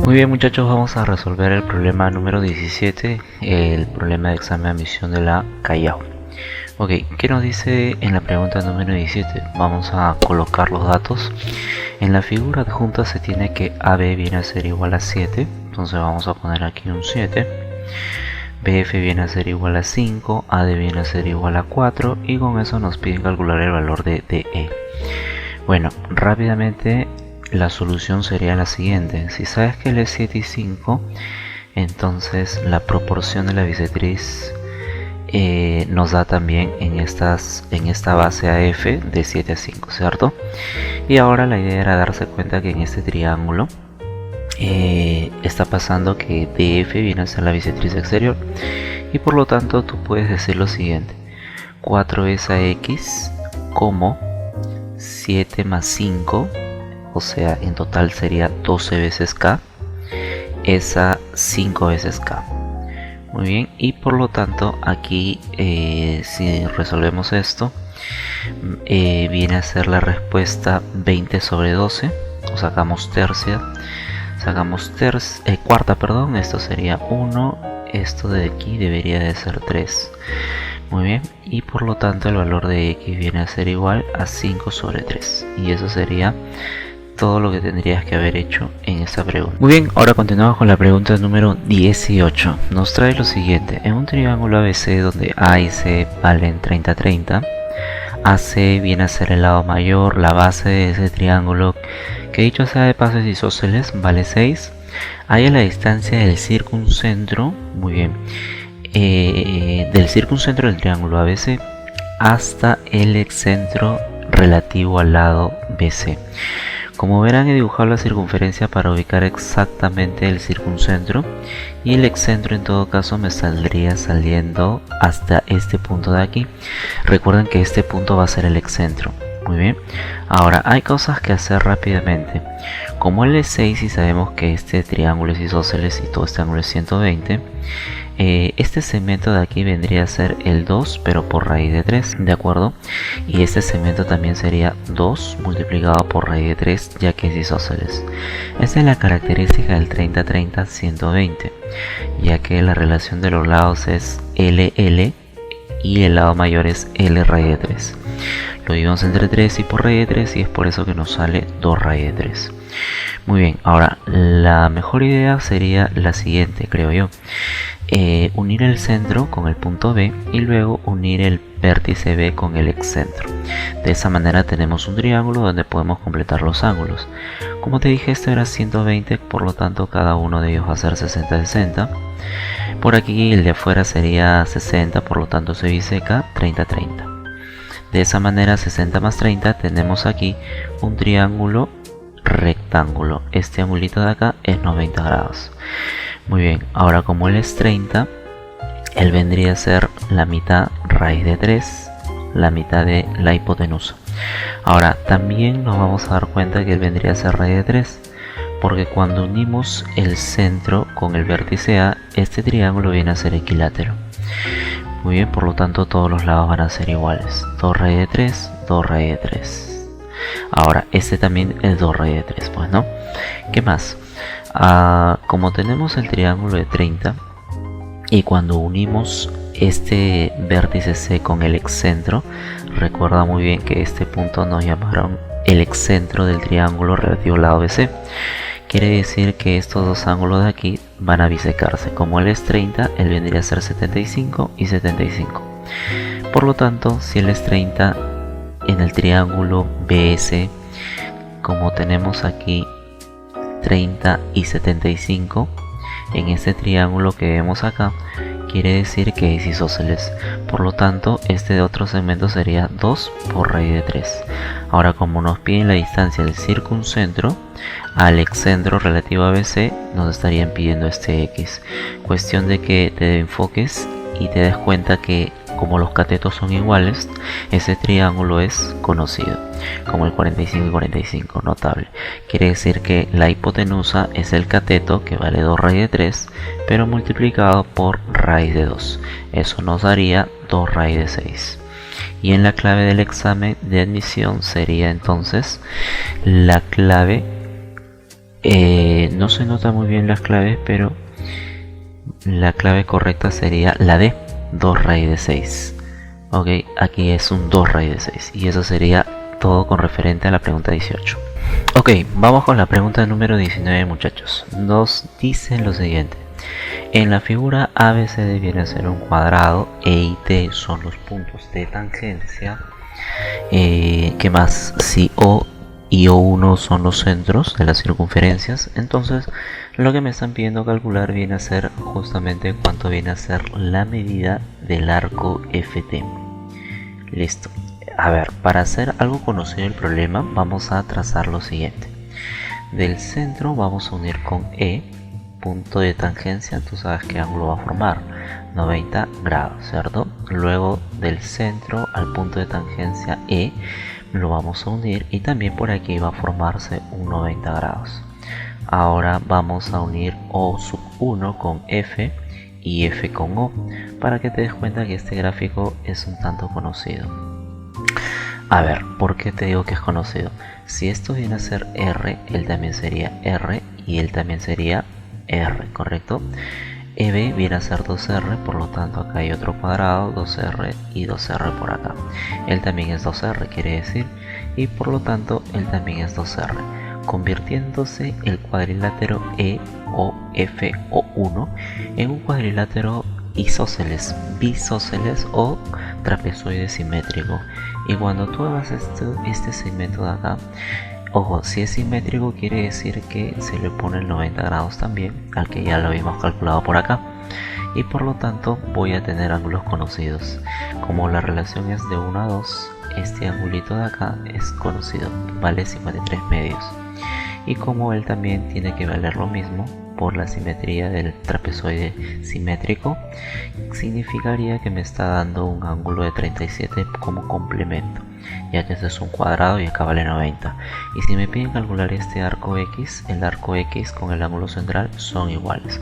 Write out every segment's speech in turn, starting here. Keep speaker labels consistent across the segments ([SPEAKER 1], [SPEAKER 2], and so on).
[SPEAKER 1] Muy bien muchachos, vamos a resolver el problema número 17, el problema de examen de admisión de la Callao. Ok, ¿qué nos dice en la pregunta número 17? Vamos a colocar los datos. En la figura adjunta se tiene que AB viene a ser igual a 7, entonces vamos a poner aquí un 7. BF viene a ser igual a 5, AD viene a ser igual a 4 y con eso nos piden calcular el valor de DE. Bueno, rápidamente la solución sería la siguiente. Si sabes que L es 7 y 5, entonces la proporción de la bisectriz nos da también en esta base AF de 7 a 5, ¿cierto? Y ahora la idea era darse cuenta que en este triángulo está pasando que DF viene a ser la bisectriz exterior y por lo tanto tú puedes decir lo siguiente: 4 es a X como 7 más 5, o sea en total sería 12 veces K, es a 5 veces K. Muy bien, y por lo tanto aquí si resolvemos esto viene a ser la respuesta 20 sobre 12, o sacamos tercia, sacamos cuarta, perdón, esto sería 1, esto de aquí debería de ser 3. Muy bien, y por lo tanto el valor de X viene a ser igual a 5 sobre 3 y eso sería todo lo que tendrías que haber hecho en esta pregunta. Muy bien, ahora continuamos con la pregunta número 18. Nos trae lo siguiente: en un triángulo ABC donde A y C valen 30-30, AC viene a ser el lado mayor, la base de ese triángulo, que dicho sea de paso es isósceles, vale 6. Halla la distancia del circuncentro, muy bien, del circuncentro del triángulo ABC hasta el excentro relativo al lado BC. Como verán, he dibujado la circunferencia para ubicar exactamente el circuncentro y el excentro en todo caso me saldría saliendo hasta este punto de aquí. Recuerden que este punto va a ser el excentro. Muy bien, ahora hay cosas que hacer rápidamente. Como L es 6 y sabemos que este triángulo es isósceles y todo este ángulo es 120, este segmento de aquí vendría a ser el 2 pero por raíz de 3, ¿de acuerdo? Y este segmento también sería 2 multiplicado por raíz de 3, ya que es isósceles. Esta es la característica del 30-30-120, ya que la relación de los lados es LL y el lado mayor es L raíz de 3. Lo dividimos entre 3 y por raíz de 3 y es por eso que nos sale 2 raíz de 3. Muy bien, ahora la mejor idea sería la siguiente, creo yo. Unir el centro con el punto B y luego unir el vértice B con el excentro. De esa manera tenemos un triángulo donde podemos completar los ángulos. Como te dije, esto era 120, por lo tanto cada uno de ellos va a ser 60-60. Por aquí el de afuera sería 60, por lo tanto se biseca 30-30. De esa manera 60 más 30 tenemos aquí un triángulo rectángulo. Este angulito de acá es 90 grados. Muy bien, ahora como él es 30, él vendría a ser la mitad raíz de 3, la mitad de la hipotenusa. Ahora también nos vamos a dar cuenta que él vendría a ser raíz de 3, porque cuando unimos el centro con el vértice A, este triángulo viene a ser equilátero. Muy bien, por lo tanto todos los lados van a ser iguales. 2 raíz de 3, 2 raíz de 3. Ahora, este también es 2 raíz de 3, pues, ¿no? ¿Qué más? Como tenemos el triángulo de 30 y cuando unimos este vértice C con el excentro, recuerda muy bien que este punto nos llamaron el excentro del triángulo relativo al lado BC. Quiere decir que estos dos ángulos de aquí van a bisecarse. Como él es 30, él vendría a ser 75 y 75. Por lo tanto, si él es 30 en el triángulo BS, como tenemos aquí 30 y 75 en este triángulo que vemos acá, quiere decir que es isósceles. Por lo tanto, este otro segmento sería 2 por raíz de 3. Ahora, como nos piden la distancia del circuncentro al excentro relativo a BC, nos estarían pidiendo este X. Cuestión de que te enfoques y te des cuenta que como los catetos son iguales, ese triángulo es conocido como el 45 y 45, notable. Quiere decir que la hipotenusa es el cateto, que vale 2 raíz de 3, pero multiplicado por raíz de 2. Eso nos daría 2 raíz de 6. Y en la clave del examen de admisión sería entonces la clave No se nota muy bien las claves, pero la clave correcta sería la D, 2 raíz de 6. Ok, aquí es un 2 raíz de 6 y eso sería todo con referente a la pregunta 18. Ok, vamos con la pregunta número 19, muchachos. Nos dice lo siguiente. En la figura ABCD viene a ser un cuadrado, E y T son los puntos de tangencia. ¿Qué más? Si O y O1 son los centros de las circunferencias, entonces lo que me están pidiendo calcular viene a ser justamente cuánto viene a ser la medida del arco FT. Listo. A ver, para hacer algo conocido el problema, vamos a trazar lo siguiente. Del centro vamos a unir con E, punto de tangencia, tú sabes qué ángulo va a formar, 90 grados, ¿cierto? Luego del centro al punto de tangencia E, lo vamos a unir y también por aquí va a formarse un 90 grados. Ahora vamos a unir O1 con F y F con O, para que te des cuenta que este gráfico es un tanto conocido. A ver, ¿por qué te digo que es conocido? Si esto viene a ser R, él también sería R y él también sería R, ¿correcto? EB viene a ser 2R, por lo tanto acá hay otro cuadrado, 2R y 2R por acá. Él también es 2R, quiere decir, y por lo tanto él también es 2R, convirtiéndose el cuadrilátero EOFO1 en un cuadrilátero isósceles, bisósceles o trapezoide simétrico. Y cuando tú hagas este segmento de acá, ojo, si es simétrico quiere decir que se le pone el 90 grados también, al que ya lo habíamos calculado por acá. Y por lo tanto voy a tener ángulos conocidos. Como la relación es de 1 a 2, este angulito de acá es conocido, vale 53 medios. Y como él también tiene que valer lo mismo por la simetría del trapezoide simétrico, significaría que me está dando un ángulo de 37 como complemento, ya que este es un cuadrado y acá vale 90. Y si me piden calcular este arco X, el arco X con el ángulo central son iguales.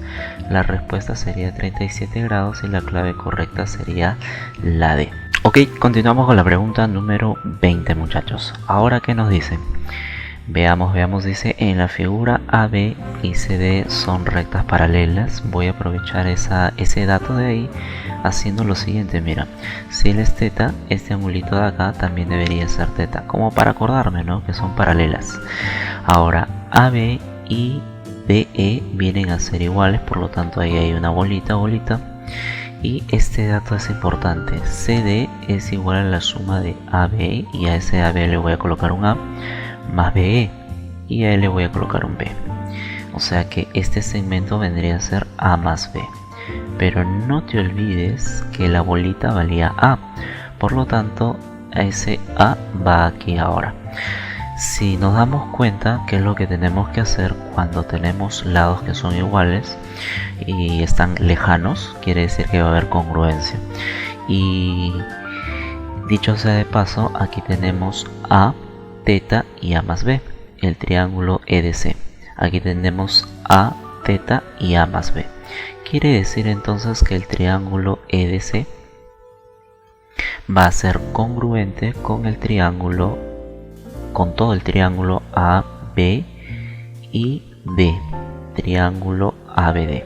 [SPEAKER 1] La respuesta sería 37 grados y la clave correcta sería la D. Ok, continuamos con la pregunta número 20, muchachos. Ahora, ¿qué nos dicen? Veamos, dice, en la figura AB y CD son rectas paralelas. Voy a aprovechar ese dato de ahí haciendo lo siguiente. Mira, si él es teta, este angulito de acá también debería ser teta, como para acordarme, ¿no? Que son paralelas. Ahora, AB y DE vienen a ser iguales, por lo tanto ahí hay una bolita. Y este dato es importante. CD es igual a la suma de AB y a ese AB le voy a colocar un A más BE y a él le voy a colocar un B. O sea que este segmento vendría a ser A más B. Pero no te olvides que la bolita valía A. Por lo tanto, ese A va aquí ahora. Si nos damos cuenta que es lo que tenemos que hacer cuando tenemos lados que son iguales y están lejanos, quiere decir que va a haber congruencia. Y dicho sea de paso, aquí tenemos A, teta y A más B, el triángulo EDC. Aquí tenemos A, teta y A más B. Quiere decir entonces que el triángulo EDC va a ser congruente con el triángulo, con todo el triángulo AB y D, triángulo ABD.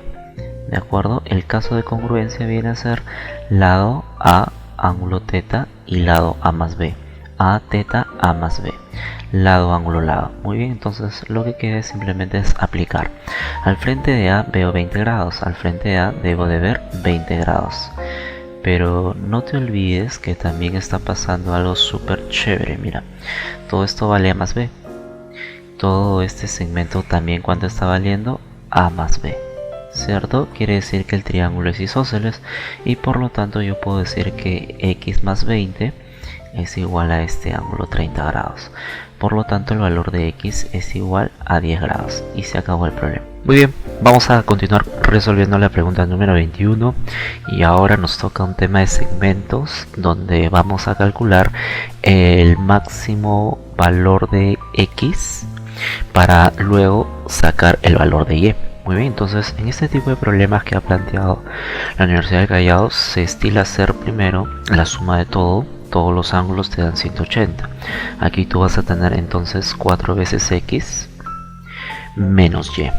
[SPEAKER 1] ¿De acuerdo? El caso de congruencia viene a ser lado A, ángulo teta y lado A más B. A, teta, A más B. Lado, ángulo, lado. Muy bien, entonces lo que queda simplemente es aplicar. Al frente de A veo 20 grados, al frente de A debo de ver 20 grados. Pero no te olvides que también está pasando algo súper chévere. Mira, todo esto vale A más B. Todo este segmento también, ¿cuánto está valiendo? A más B. ¿Cierto? Quiere decir que el triángulo es isósceles y por lo tanto yo puedo decir que X más 20 es igual a este ángulo 30 grados. Por lo tanto el valor de X es igual a 10 grados y se acabó el problema. Muy bien, vamos a continuar resolviendo la pregunta número 21 y ahora nos toca un tema de segmentos donde vamos a calcular el máximo valor de X para luego sacar el valor de Y. Muy bien, entonces en este tipo de problemas que ha planteado la Universidad de Callao se estila hacer primero la suma de todos los ángulos te dan 180. Aquí tú vas a tener entonces 4 veces X menos y.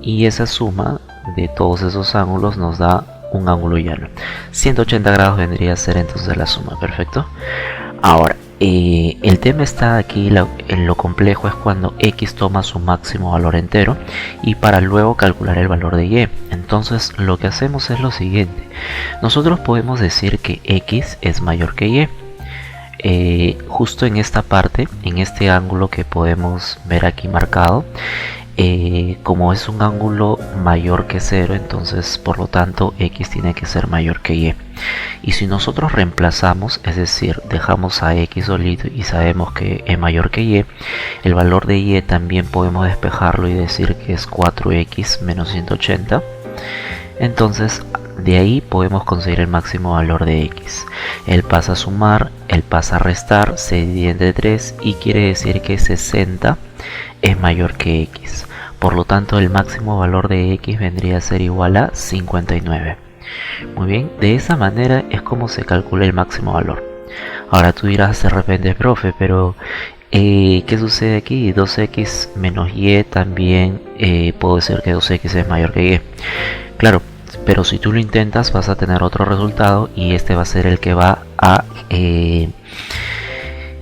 [SPEAKER 1] Y esa suma de todos esos ángulos nos da un ángulo llano. 180 grados vendría a ser entonces la suma, perfecto. Ahora, el tema está aquí, en lo complejo es cuando x toma su máximo valor entero y para luego calcular el valor de y. Entonces lo que hacemos es lo siguiente. Nosotros podemos decir que x es mayor que y. Justo en esta parte, en este ángulo que podemos ver aquí marcado, como es un ángulo mayor que 0, entonces por lo tanto x tiene que ser mayor que y. Y si nosotros reemplazamos, es decir, dejamos a x solito y sabemos que es mayor que y, el valor de y también podemos despejarlo y decir que es 4x menos 180. Entonces de ahí podemos conseguir el máximo valor de x. Él pasa a sumar, él pasa a restar, se divide entre 3 y quiere decir que 60 es mayor que x. Por lo tanto el máximo valor de x vendría a ser igual a 59. Muy bien, de esa manera es como se calcula el máximo valor. Ahora tú dirás de repente, profe, pero ¿qué sucede aquí? 2x menos y también puedo decir que 2x es mayor que y. Claro, pero si tú lo intentas vas a tener otro resultado y este va a ser el que va a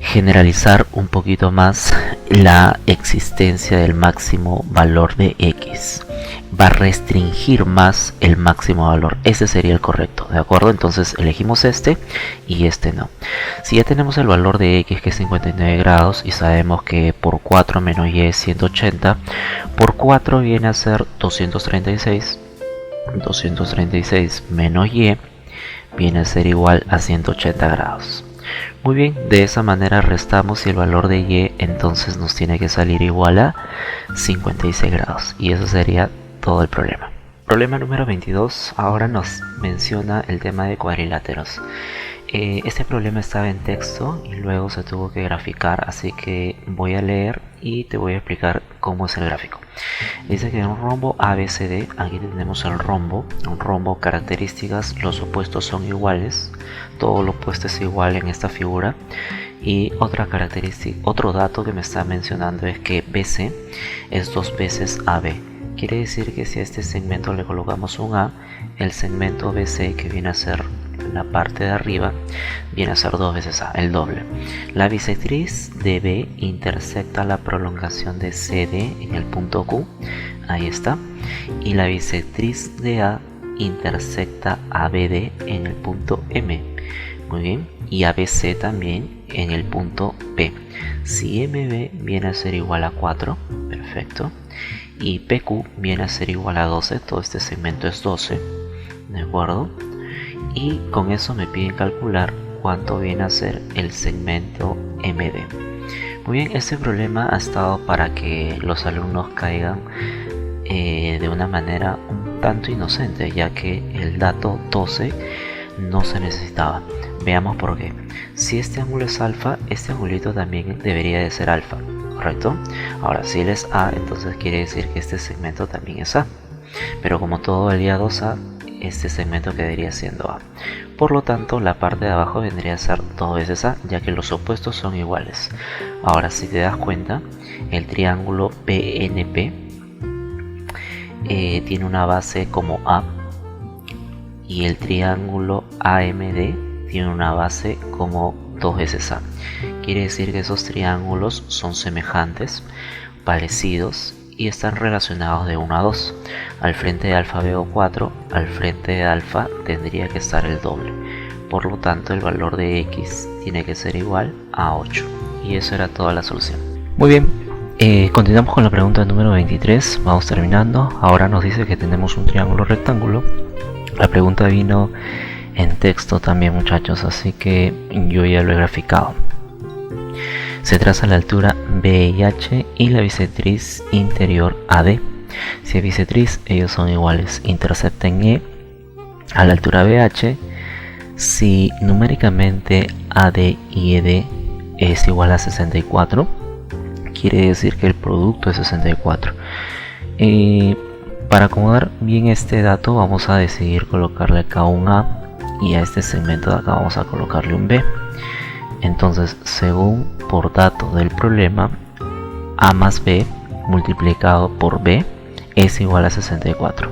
[SPEAKER 1] generalizar un poquito más la existencia del máximo valor de x. Va a restringir más el máximo valor. Ese sería el correcto, ¿de acuerdo? Entonces elegimos este y este no. Si ya tenemos el valor de x que es 59 grados y sabemos que por 4 menos y es 180, por 4 viene a ser 236. 236 menos y viene a ser igual a 180 grados. Muy bien, de esa manera restamos y el valor de y entonces nos tiene que salir igual a 56 grados. Y eso sería todo el problema. Problema número 22 ahora nos menciona el tema de cuadriláteros. Este problema estaba en texto y luego se tuvo que graficar, así que voy a leer y te voy a explicar cómo es el gráfico. Dice que en un rombo ABCD, aquí tenemos el rombo, un rombo características, los opuestos son iguales, todo lo opuesto es igual en esta figura. Y otra característica, otro dato que me está mencionando es que BC es 2 veces AB. Quiere decir que si a este segmento le colocamos un A, el segmento BC, que viene a ser la parte de arriba, viene a ser 2 veces A, el doble. La bisectriz de B intersecta la prolongación de CD en el punto Q, ahí está, y la bisectriz de A intersecta ABD en el punto M, muy bien, y ABC también en el punto P. Si MB viene a ser igual a 4, perfecto, y PQ viene a ser igual a 12, todo este segmento es 12, ¿de acuerdo? Y con eso me piden calcular cuánto viene a ser el segmento MD. Muy bien, este problema ha estado para que los alumnos caigan de una manera un tanto inocente, ya que el dato 12 no se necesitaba. Veamos por qué. Si este ángulo es alfa, este angulito también debería de ser alfa, ¿correcto? Ahora, si él es A, entonces quiere decir que este segmento también es A. Pero como todo valía 2A, este segmento quedaría siendo A. Por lo tanto, la parte de abajo vendría a ser 2 veces A, ya que los opuestos son iguales. Ahora, si te das cuenta, el triángulo PNP tiene una base como A, y el triángulo AMD tiene una base como 2 veces A. Quiere decir que esos triángulos son semejantes, parecidos y están relacionados de 1 a 2. Al frente de alfa veo 4, al frente de alfa tendría que estar el doble. Por lo tanto, el valor de x tiene que ser igual a 8. Y eso era toda la solución. Muy bien, continuamos con la pregunta número 23. Vamos terminando. Ahora nos dice que tenemos un triángulo rectángulo. La pregunta vino en texto también, muchachos, así que yo ya lo he graficado. Se traza la altura BH y la bisectriz interior AD. Si es bisectriz, ellos son iguales. Intercepten E a la altura BH. Si numéricamente AD y ED es igual a 64, quiere decir que el producto es 64. Para acomodar bien este dato, vamos a decidir colocarle acá un A y a este segmento de acá vamos a colocarle un B. Entonces, según por dato del problema, A más B multiplicado por b es igual a 64.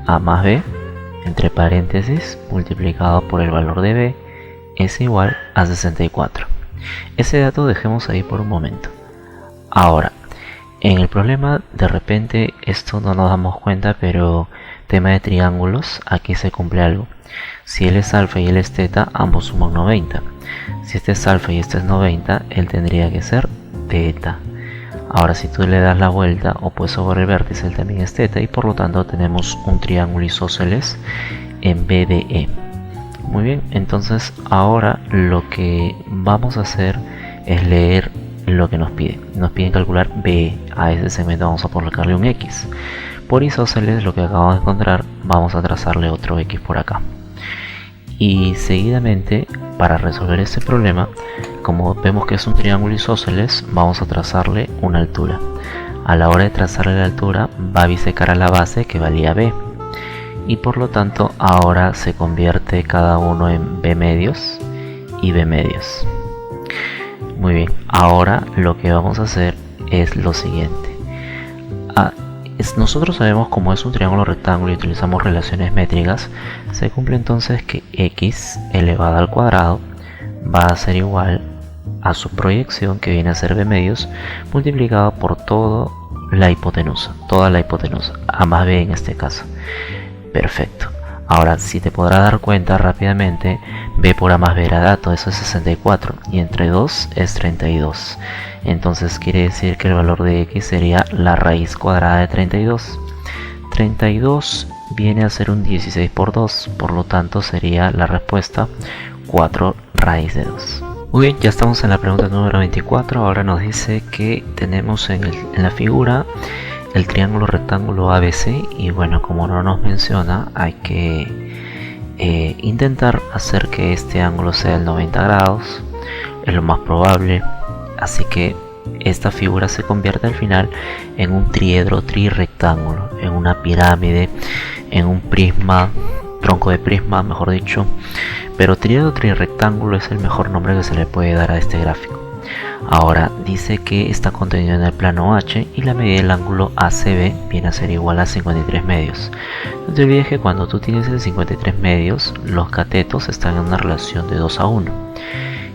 [SPEAKER 1] A más b, entre paréntesis, multiplicado por el valor de b es igual a 64. Ese dato dejemos ahí por un momento. Ahora, en el problema, de repente, esto no nos damos cuenta, pero tema de triángulos, aquí se cumple algo. Si él es alfa y él es teta, ambos suman 90. Si este es alfa y este es 90, él tendría que ser teta. Ahora, si tú le das la vuelta o pues sobre el vértice, él también es teta, y por lo tanto tenemos un triángulo isósceles en BDE. Muy bien, entonces ahora lo que vamos a hacer es leer lo que nos pide. Nos piden calcular B. A ese segmento vamos a colocarle un X. Por isósceles, lo que acabamos de encontrar, vamos a trazarle otro X por acá. Y seguidamente, para resolver este problema, como vemos que es un triángulo isósceles, vamos a trazarle una altura. A la hora de trazarle la altura, va a bisecar a la base que valía B. Y por lo tanto, ahora se convierte cada uno en B medios y B medios. Muy bien, ahora lo que vamos a hacer es lo siguiente. Nosotros sabemos cómo es un triángulo rectángulo y utilizamos relaciones métricas. Se cumple entonces que x elevado al cuadrado va a ser igual a su proyección, que viene a ser b medios, multiplicado por toda la hipotenusa, a más b en este caso. Perfecto. Ahora, si te podrás dar cuenta rápidamente, b por a más b era dato, eso es 64, y entre 2 es 32. Entonces quiere decir que el valor de x sería la raíz cuadrada de 32. 32 viene a ser un 16 por 2, por lo tanto sería la respuesta 4 raíz de 2. Muy bien, ya estamos en la pregunta número 24. Ahora nos dice que tenemos en la figura el triángulo rectángulo ABC, y bueno, como no nos menciona, hay que intentar hacer que este ángulo sea el 90 grados, es lo más probable. Así que esta figura se convierte al final en un triedro trirrectángulo, en una pirámide, en un prisma, tronco de prisma mejor dicho, pero triedro trirrectángulo es el mejor nombre que se le puede dar a este gráfico. Ahora dice que está contenido en el plano H y la medida del ángulo ACB viene a ser igual a 53 medios. No te olvides que cuando tú tienes el 53 medios, los catetos están en una relación de 2 a 1.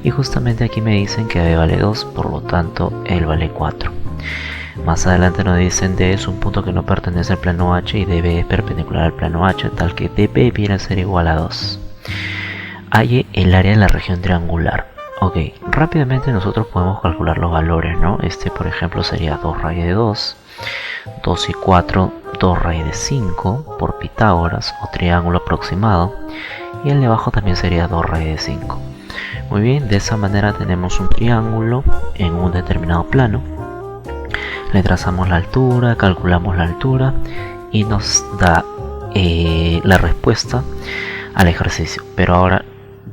[SPEAKER 1] Y justamente aquí me dicen que AB vale 2, por lo tanto él vale 4. Más adelante nos dicen D es un punto que no pertenece al plano H y DB es perpendicular al plano H, tal que DB viene a ser igual a 2. Halle el área de la región triangular. Ok, rápidamente nosotros podemos calcular los valores, ¿no? Este por ejemplo sería 2 raíz de 2, 2 y 4, 2 raíz de 5 por Pitágoras o triángulo aproximado, y el de abajo también sería 2 raíz de 5. Muy bien, de esa manera tenemos un triángulo en un determinado plano. Le trazamos la altura, calculamos la altura y nos da la respuesta al ejercicio. Pero ahora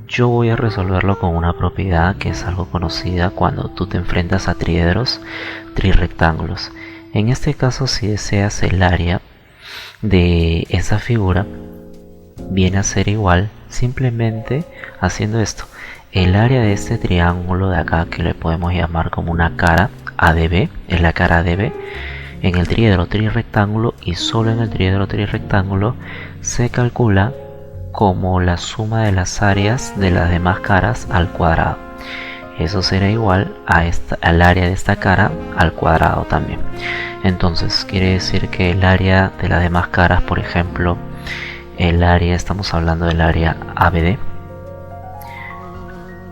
[SPEAKER 1] yo voy a resolverlo con una propiedad que es algo conocida cuando tú te enfrentas a triedros trirrectángulos. En este caso, si deseas el área de esa figura, viene a ser igual simplemente haciendo esto. El área de este triángulo de acá, que le podemos llamar como una cara ADB, es la cara ADB en el triedro trirrectángulo, y solo en el triedro trirrectángulo se calcula como la suma de las áreas de las demás caras al cuadrado. Eso será igual al área de esta cara al cuadrado también. Entonces quiere decir que el área de las demás caras, por ejemplo, el área, estamos hablando del área ABD,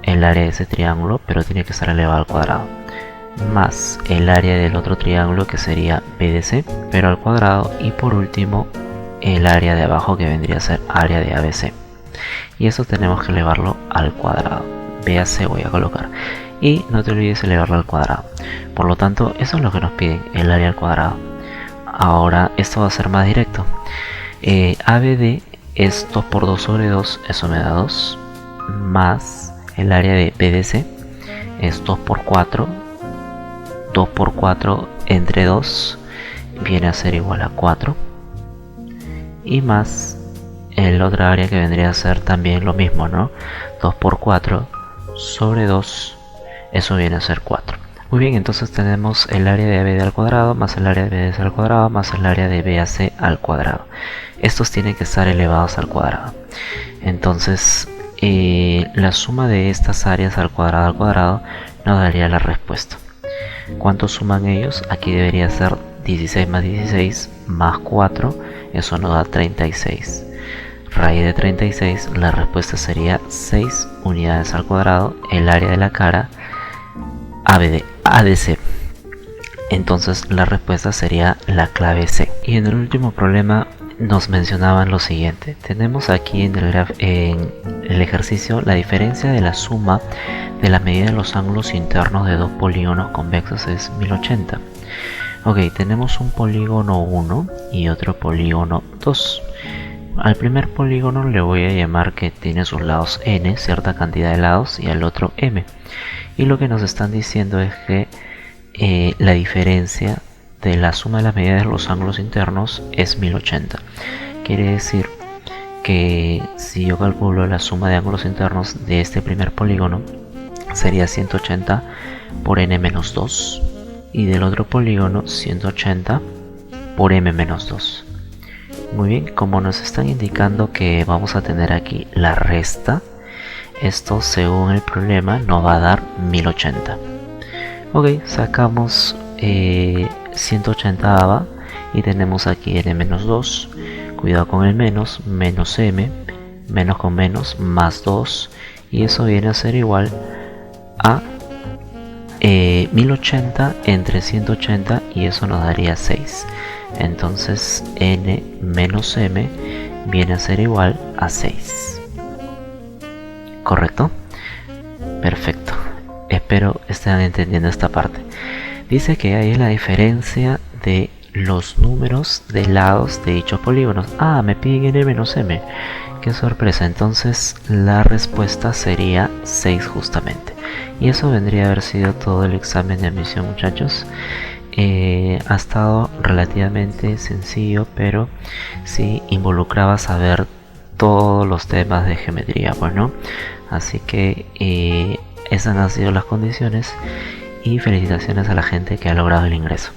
[SPEAKER 1] el área de ese triángulo, pero tiene que ser elevado al cuadrado, más el área del otro triángulo que sería BDC, pero al cuadrado, y por último el área de abajo que vendría a ser área de ABC, y eso tenemos que elevarlo al cuadrado. BAC voy a colocar, y no te olvides elevarlo al cuadrado. Por lo tanto, eso es lo que nos piden, el área al cuadrado. Ahora esto va a ser más directo. ABD es 2 por 2 sobre 2, eso me da 2, más el área de BDC es 2 por 4, 2 por 4 entre 2 viene a ser igual a 4, y más el otro área que vendría a ser también lo mismo, ¿no? 2 por 4 sobre 2, eso viene a ser 4. Muy bien, entonces tenemos el área de ABD al cuadrado más el área de BDC al cuadrado más el área de BAC al cuadrado. Estos tienen que estar elevados al cuadrado. Entonces, la suma de estas áreas al cuadrado nos daría la respuesta. ¿Cuánto suman ellos? Aquí debería ser 16 más 16 más 4, eso nos da 36. Raíz de 36, la respuesta sería 6 unidades al cuadrado, el área de la cara ADC. Entonces la respuesta sería la clave C. Y en el último problema nos mencionaban lo siguiente. Tenemos aquí en el ejercicio la diferencia de la suma de la medida de los ángulos internos de dos polígonos convexos es 1080. Ok, tenemos un polígono 1 y otro polígono 2. Al primer polígono le voy a llamar que tiene sus lados n, cierta cantidad de lados, y al otro m. Y lo que nos están diciendo es que la diferencia de la suma de las medidas de los ángulos internos es 1080. Quiere decir que si yo calculo la suma de ángulos internos de este primer polígono sería 180 por n menos 2 y del otro polígono 180 por m menos 2. Muy bien, como nos están indicando que vamos a tener aquí la resta, esto según el problema nos va a dar 1080. Ok, sacamos 180 ABA y tenemos aquí n menos 2, cuidado con el menos m, menos con menos, más 2, y eso viene a ser igual a 1080 entre 180 y eso nos daría 6. Entonces n menos m viene a ser igual a 6. ¿Correcto? Perfecto. Espero estén entendiendo esta parte. Dice que ahí es la diferencia de los números de lados de dichos polígonos. Ah, me piden n menos m. Qué sorpresa. Entonces la respuesta sería 6 justamente. Y eso vendría a haber sido todo el examen de admisión, muchachos. Ha estado relativamente sencillo, pero sí involucraba saber todos los temas de geometría, pues, ¿no? Así que esas han sido las condiciones y felicitaciones a la gente que ha logrado el ingreso.